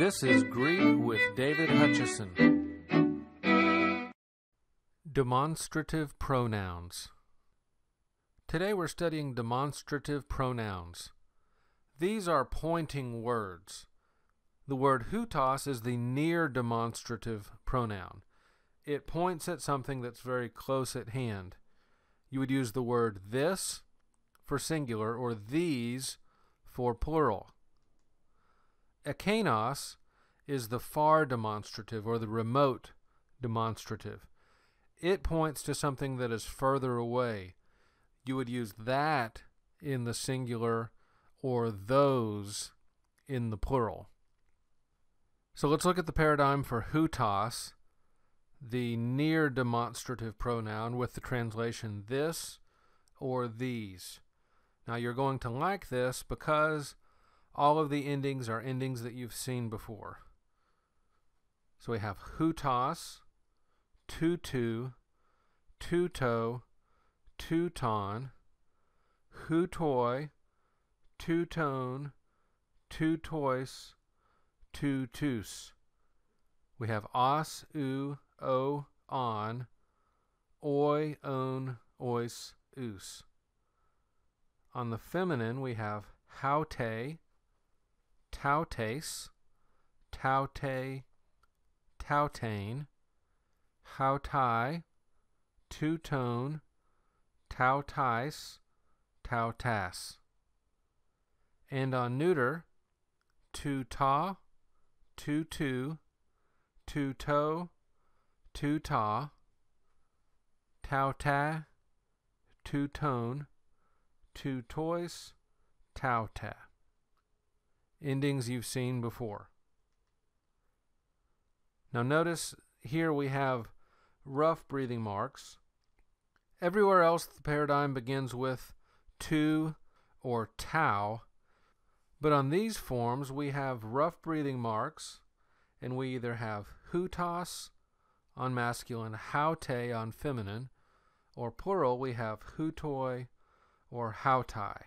This is Greek with David Hutchison. Demonstrative pronouns. Today we're studying demonstrative pronouns. These are pointing words. The word hutos is the near demonstrative pronoun. It points at something that's very close at hand. You would use the word this for singular or these for plural. Ekainos is the far demonstrative or the remote demonstrative. It points to something that is further away. You would use that in the singular or those in the plural. So let's look at the paradigm for hutos, the near demonstrative pronoun with the translation this or these. Now you're going to like this because all of the endings are endings that you've seen before. So we have hutos, tutu, tuto, tuton, hutoi, tuton, tutois, tutus. We have os, u, o, on, oi, on, ois, us. On the feminine, we have haute, tautes, taute, tautane, hautai, tutone, tautais, tautas. And on neuter, tuta, tutu, tuto, tuta, tauta, tutone, tutois, tauta. Endings you've seen before. Now notice here we have rough breathing marks. Everywhere else the paradigm begins with tu or tau, but on these forms we have rough breathing marks, and we either have hutos on masculine, haute on feminine, or plural we have hutoi or hautai.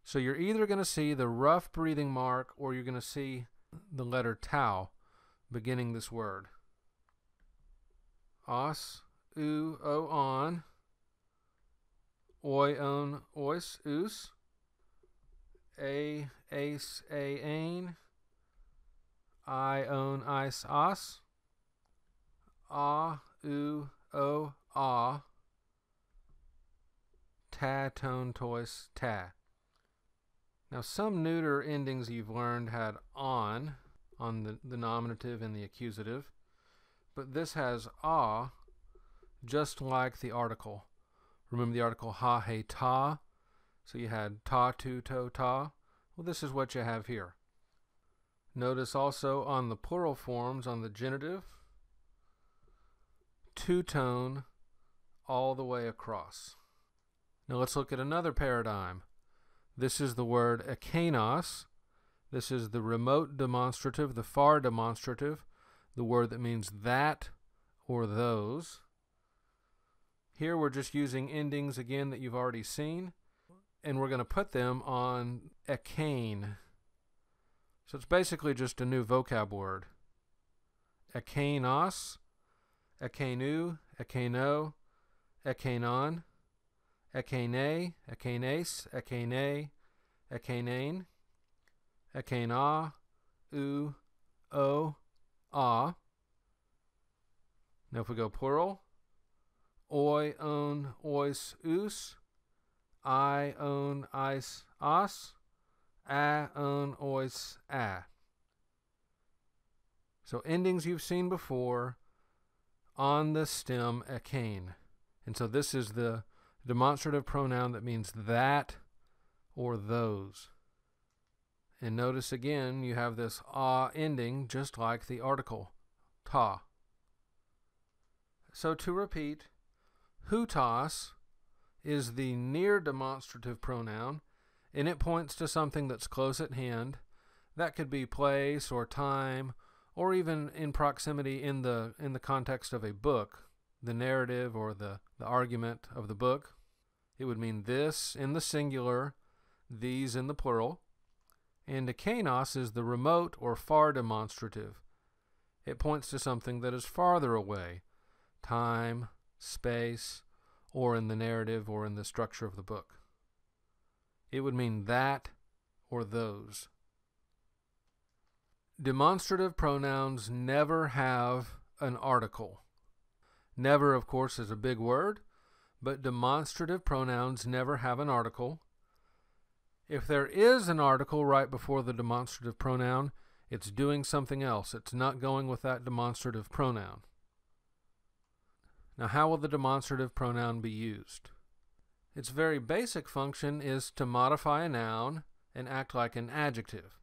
So you're either going to see the rough breathing mark or you're going to see the letter tau beginning this word. Os, u, o, on, oi, on, ois, us, a, ace, a, ain, I, on, ice, os, a, u, o, ah, ta, tone, tois, ta. Now some neuter endings you've learned had on the nominative and the accusative, but this has ah just like the article. Remember the article ha, he, ta? So you had ta, tu, to, ta. Well, this is what you have here. Notice also on the plural forms, on the genitive, two-tone all the way across. Now let's look at another paradigm. This is the word ekainos. This is the remote demonstrative, the far demonstrative, the word that means that or those. Here we're just using endings again that you've already seen, and we're going to put them on ekain. So it's basically just a new vocab word. Ekainos, ekainu, ekaino, ekainon, ekaine, ekaines, ekaine, ekainain, ekaina, u, o, ah. Now if we go plural, oi, on, ois, us, I, on, ice, os, a, on, ois, a. So endings you've seen before on the stem ekain. And so this is the demonstrative pronoun that means that or those. And notice again you have this ah ending just like the article, ta. So to repeat, hutos is the near demonstrative pronoun, and it points to something that's close at hand. That could be place or time, or even in proximity in the context of a book, the narrative or the argument of the book. It would mean this in the singular, these in the plural. And ekainos is the remote or far demonstrative. It points to something that is farther away, time, space, or in the narrative or in the structure of the book. It would mean that or those. Demonstrative pronouns never have an article. Never, of course, is a big word, but demonstrative pronouns never have an article. If there is an article right before the demonstrative pronoun, it's doing something else. It's not going with that demonstrative pronoun. Now, how will the demonstrative pronoun be used? Its very basic function is to modify a noun and act like an adjective.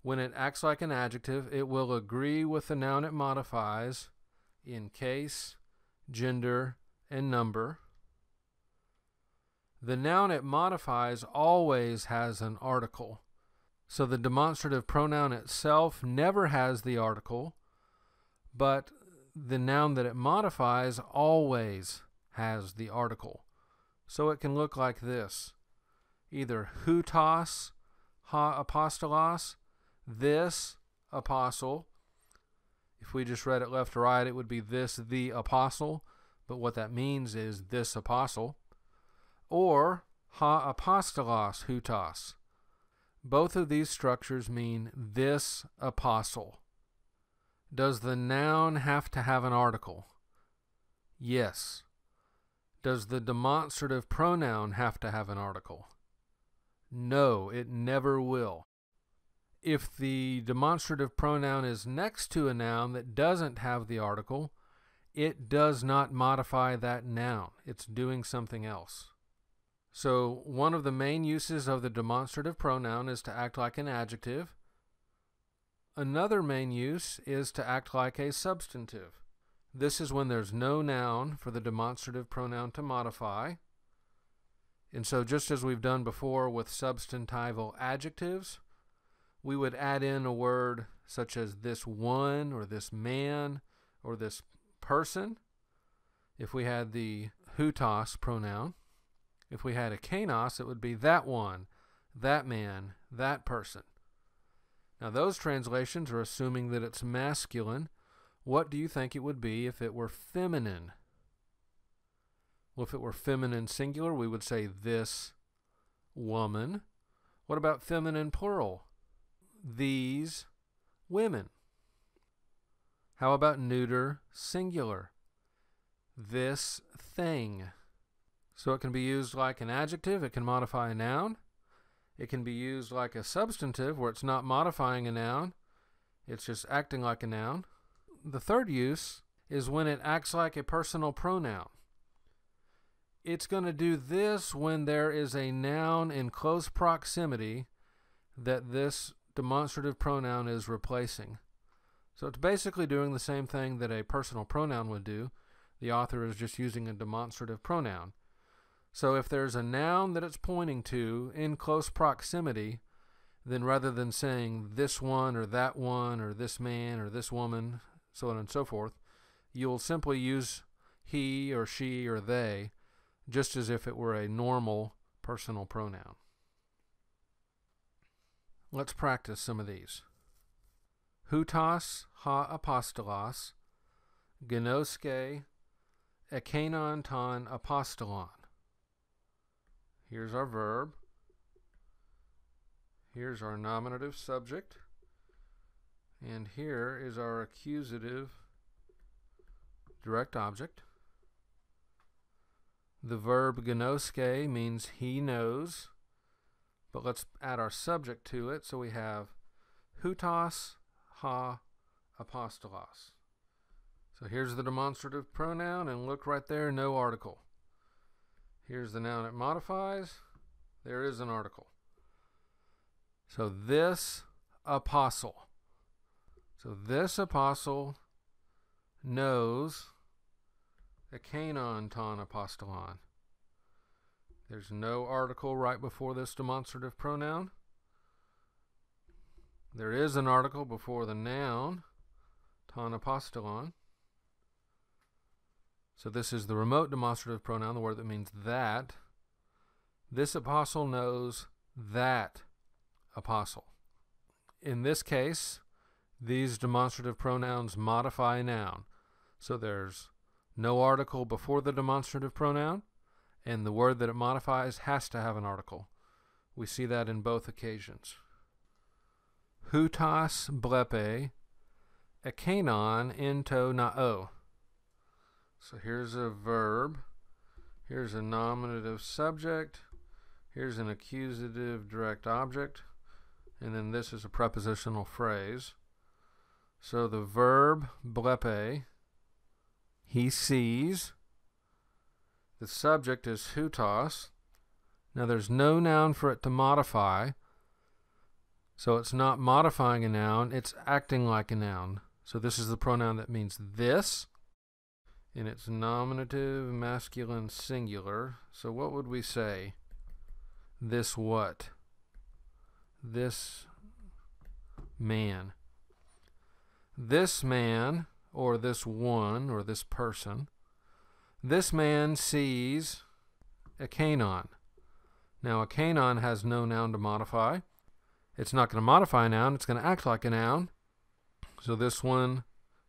When it acts like an adjective, it will agree with the noun it modifies in case, gender, and number. The noun it modifies always has an article. So the demonstrative pronoun itself never has the article, but the noun that it modifies always has the article. So it can look like this. Either hutos, ha apostolos, this apostle. If we just read it left to right, it would be this the apostle, but what that means is this apostle. Or ha apostolos hutos. Both of these structures mean this apostle. Does the noun have to have an article? Yes. Does the demonstrative pronoun have to have an article? No, it never will. If the demonstrative pronoun is next to a noun that doesn't have the article, it does not modify that noun. It's doing something else. So one of the main uses of the demonstrative pronoun is to act like an adjective. Another main use is to act like a substantive. This is when there's no noun for the demonstrative pronoun to modify. And so just as we've done before with substantival adjectives, we would add in a word such as this one or this man or this person if we had the hutos pronoun. If we had ekainos, it would be that one, that man, that person. Now those translations are assuming that it's masculine. What do you think it would be if it were feminine? Well, if it were feminine singular, we would say this woman. What about feminine plural? These women. How about neuter singular? This thing. So it can be used like an adjective. It can modify a noun. It can be used like a substantive where it's not modifying a noun. It's just acting like a noun. The third use is when it acts like a personal pronoun. It's going to do this when there is a noun in close proximity that this demonstrative pronoun is replacing. So it's basically doing the same thing that a personal pronoun would do. The author is just using a demonstrative pronoun. So if there's a noun that it's pointing to in close proximity, then rather than saying this one or this man or this woman, so on and so forth, you'll simply use he or she or they, just as if it were a normal personal pronoun. Let's practice some of these. Hutos ha apostolos, gnoske ekainon ton apostolon. Here's our verb. Here's our nominative subject. And here is our accusative direct object. The verb gnoske means he knows, but let's add our subject to it. So we have hutos ha apostolos. So here's the demonstrative pronoun, and look right there, no article. Here's the noun it modifies. There is an article. So this apostle. So this apostle knows ekainon ton apostolon. There's no article right before this demonstrative pronoun. There is an article before the noun ton apostolon. So this is the remote demonstrative pronoun, the word that means that. This apostle knows that apostle. In this case, these demonstrative pronouns modify a noun. So there's no article before the demonstrative pronoun, and the word that it modifies has to have an article. We see that in both occasions. Houtos blepe ekanon into nao. So here's a verb, here's a nominative subject, here's an accusative direct object, and then this is a prepositional phrase. So the verb blepe, he sees. The subject is houtos. Now there's no noun for it to modify, so it's not modifying a noun, it's acting like a noun. So this is the pronoun that means this, and it's nominative, masculine, singular. So what would we say? This what? This man. This man, or this one, or this person, this man sees a ekanon. Now a ekanon has no noun to modify. It's not going to modify a noun, it's going to act like a noun. So this one,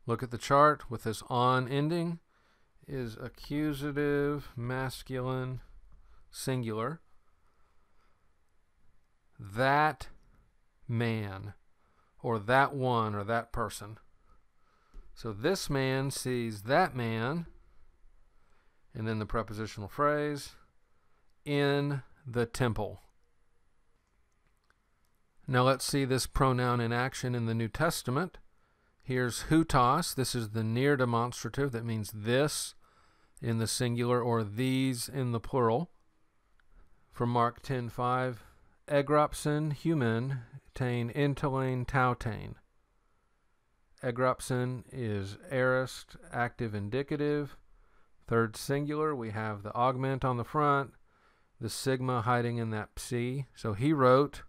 look at the chart with this on ending, is accusative, masculine, singular. That man, or that one, or that person. So this man sees that man, and then the prepositional phrase, in the temple. Now let's see this pronoun in action in the New Testament. Here's houtos. This is the near demonstrative. That means this in the singular or these in the plural. From Mark 10:5, egropsin human tain intelain tautain. Egropsin is aorist, active indicative. Third singular, we have the augment on the front, the sigma hiding in that psi. So he wrote,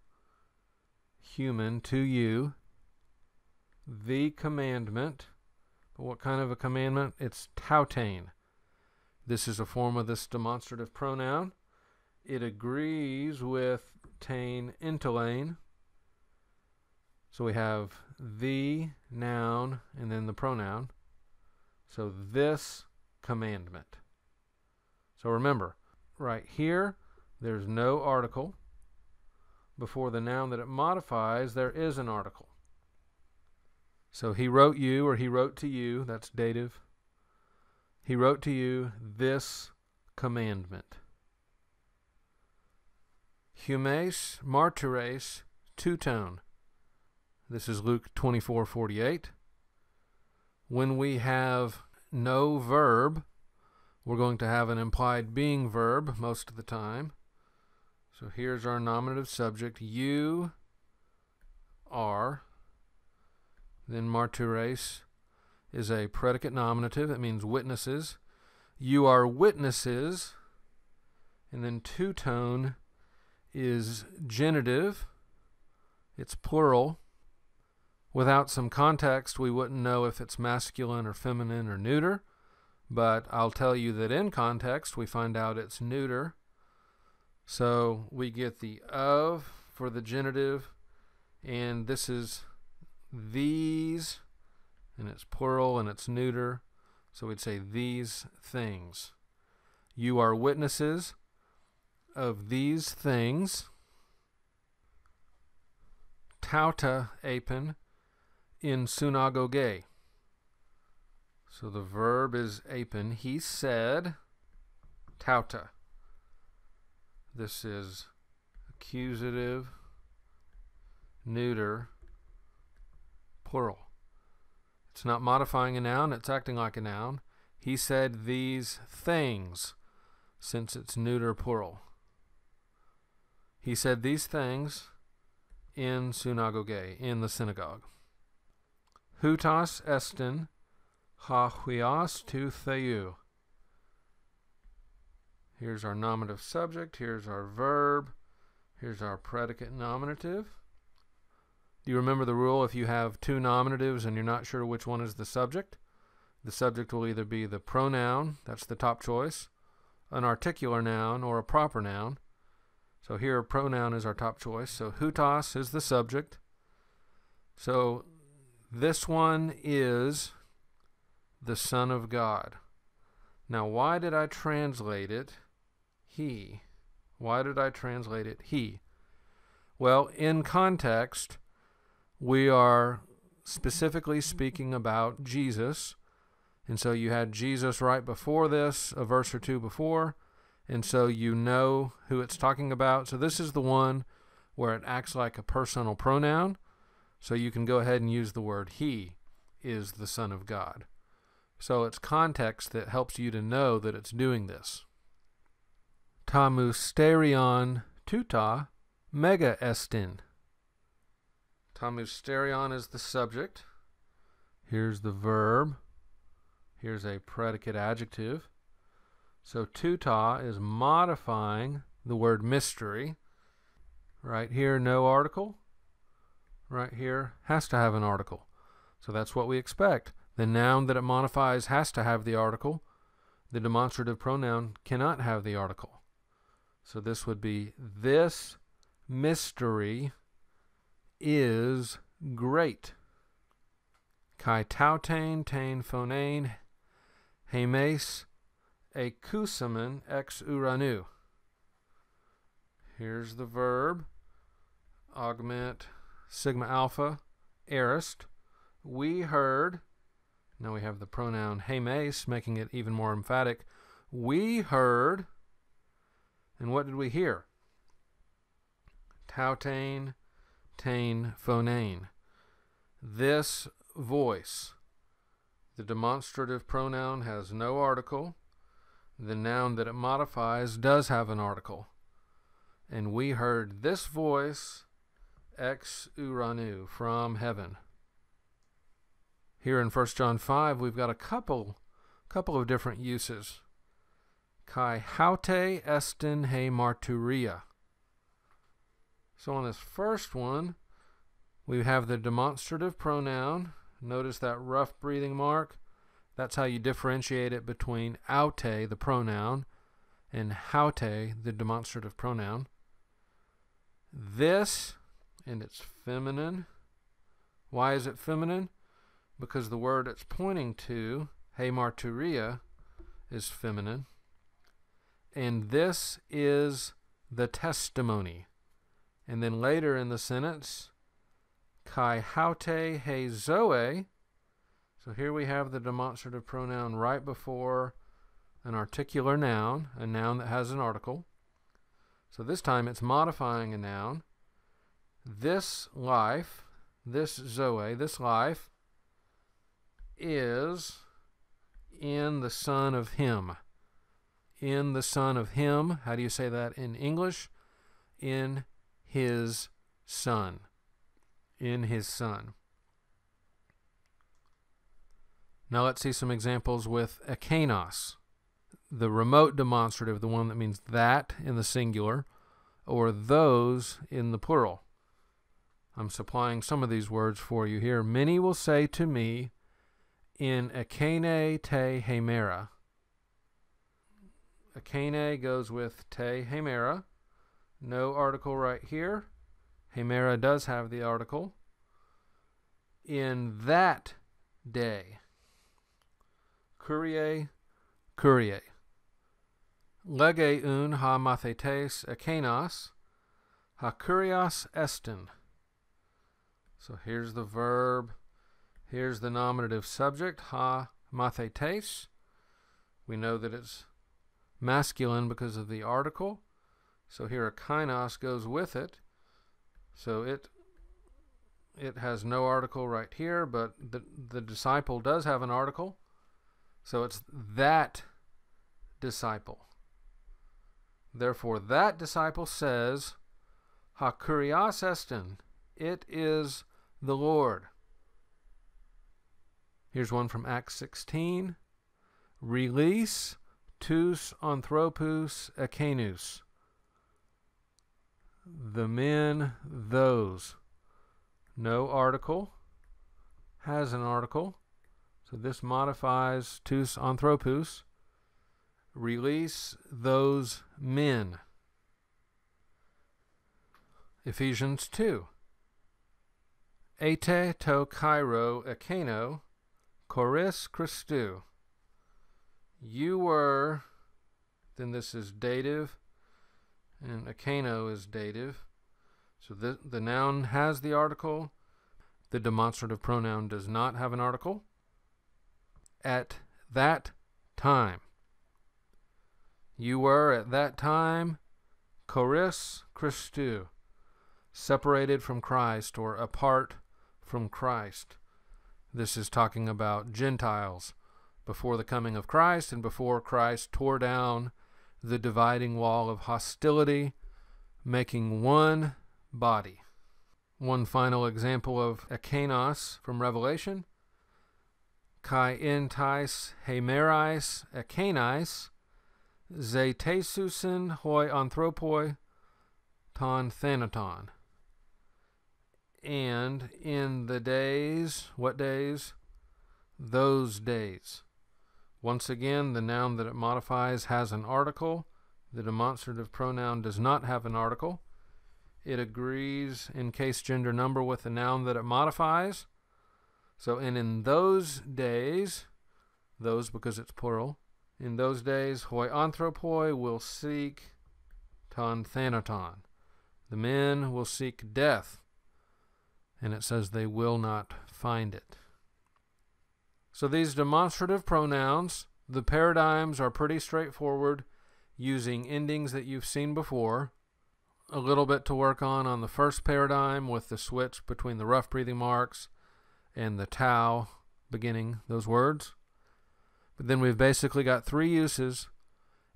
human, to you, the commandment. But what kind of a commandment? It's tautain. This is a form of this demonstrative pronoun. It agrees with tain intelain. So we have the noun and then the pronoun. So this commandment. So remember, right here, there's no article. Before the noun that it modifies, there is an article. So he wrote you, or he wrote to you, that's dative. He wrote to you this commandment. Humes martyres tuton. This is Luke 24:48. When we have no verb, we're going to have an implied being verb most of the time. So here's our nominative subject. You are. Then martyres is a predicate nominative. That means witnesses. You are witnesses. And then tuton is genitive. It's plural. Without some context, we wouldn't know if it's masculine or feminine or neuter. But I'll tell you that in context, we find out it's neuter. So we get the of for the genitive, and this is these, and it's plural and it's neuter. So we'd say these things. You are witnesses of these things. Tauta apen in synagoge. So the verb is apen. He said, tauta. This is accusative, neuter, plural. It's not modifying a noun, it's acting like a noun. He said these things, since it's neuter, plural. He said these things in synagoge, in the synagogue. Houtos estin ha huios tu theou. Here's our nominative subject, here's our verb, here's our predicate nominative. Do you remember the rule? If you have two nominatives and you're not sure which one is the subject will either be the pronoun, that's the top choice, an articular noun, or a proper noun. So here pronoun is our top choice. So hutos is the subject. So this one is the Son of God. Now why did I translate it he? Why did I translate it he? Well, in context, we are specifically speaking about Jesus. And so you had Jesus right before this, a verse or two before. And so you know who it's talking about. So this is the one where it acts like a personal pronoun. So you can go ahead and use the word he is the Son of God. So it's context that helps you to know that it's doing this. Ta musterion tuta mega estin. Ta musterion is the subject. Here's the verb. Here's a predicate adjective. So tuta is modifying the word mystery. Right here, no article. Right here has to have an article. So that's what we expect. The noun that it modifies has to have the article. The demonstrative pronoun cannot have the article. So this would be, this mystery is great. Kai tautain tain phonein hemes ekusamen ex uranu. Here's the verb. Augment sigma alpha aorist. We heard. Now we have the pronoun hemes, making it even more emphatic. We heard. And what did we hear? Tautain, tain, phonein. This voice. The demonstrative pronoun has no article. The noun that it modifies does have an article. And we heard this voice ex uranu, from heaven. Here in 1 John 5, we've got a couple of different uses. Kai haute estin he marturia. So on this first one, we have the demonstrative pronoun. Notice that rough breathing mark. That's how you differentiate it between aute, the pronoun, and haute, the demonstrative pronoun. This, and it's feminine. Why is it feminine? Because the word it's pointing to, he marturia, is feminine. And this is the testimony. And then later in the sentence, kai haute he zoe. So here we have the demonstrative pronoun right before an articular noun, a noun that has an article. So this time it's modifying a noun. This life, this zoe, this life is in the Son of Him. In the Son of Him. How do you say that in English? In His Son. In His Son. Now let's see some examples with ekanos. The remote demonstrative, the one that means that in the singular, or those in the plural. I'm supplying some of these words for you here. Many will say to me, in ekene te hemera. Ekene goes with te hemera. No article right here. Hemera does have the article. In that day. Kurie, kurie. Legeun ha mathetes ekenos, ha kurios estin. So here's the verb. Here's the nominative subject, ha mathetes. We know that it's masculine because of the article. So here a kainos goes with it. So it has no article right here, but the disciple does have an article. So it's that disciple. Therefore, that disciple says, ha kurios estin. It is the Lord. Here's one from Acts 16. Release tous anthropous ekenus. The men, those. No article. Has an article. So this modifies tous anthropous. Release those men. Ephesians 2. Ete to kairo ekeno, choris Christou. You were, then this is dative, and ekeno is dative. So the noun has the article. The demonstrative pronoun does not have an article. At that time. You were at that time, choris Christou, separated from Christ or apart from Christ. This is talking about Gentiles before the coming of Christ and before Christ tore down the dividing wall of hostility, making one body. One final example of ekenos from Revelation. Kai entais hemerais ekenais, ze tesusin hoi anthropoi ton thanaton. And in the days, what days? Those days. Once again, the noun that it modifies has an article. The demonstrative pronoun does not have an article. It agrees in case gender number with the noun that it modifies. So, and in those days, those because it's plural, in those days, hoi anthropoi will seek ton thanaton. The men will seek death. And it says they will not find it. So these demonstrative pronouns, the paradigms are pretty straightforward, using endings that you've seen before. A little bit to work on the first paradigm with the switch between the rough breathing marks and the tau beginning those words. But then we've basically got three uses.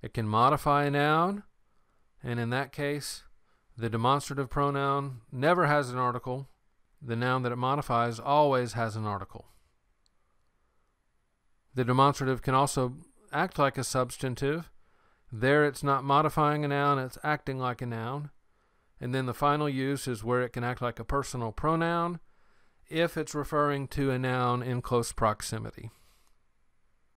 It can modify a noun, and in that case, the demonstrative pronoun never has an article. The noun that it modifies always has an article. The demonstrative can also act like a substantive. There it's not modifying a noun, it's acting like a noun. And then the final use is where it can act like a personal pronoun if it's referring to a noun in close proximity.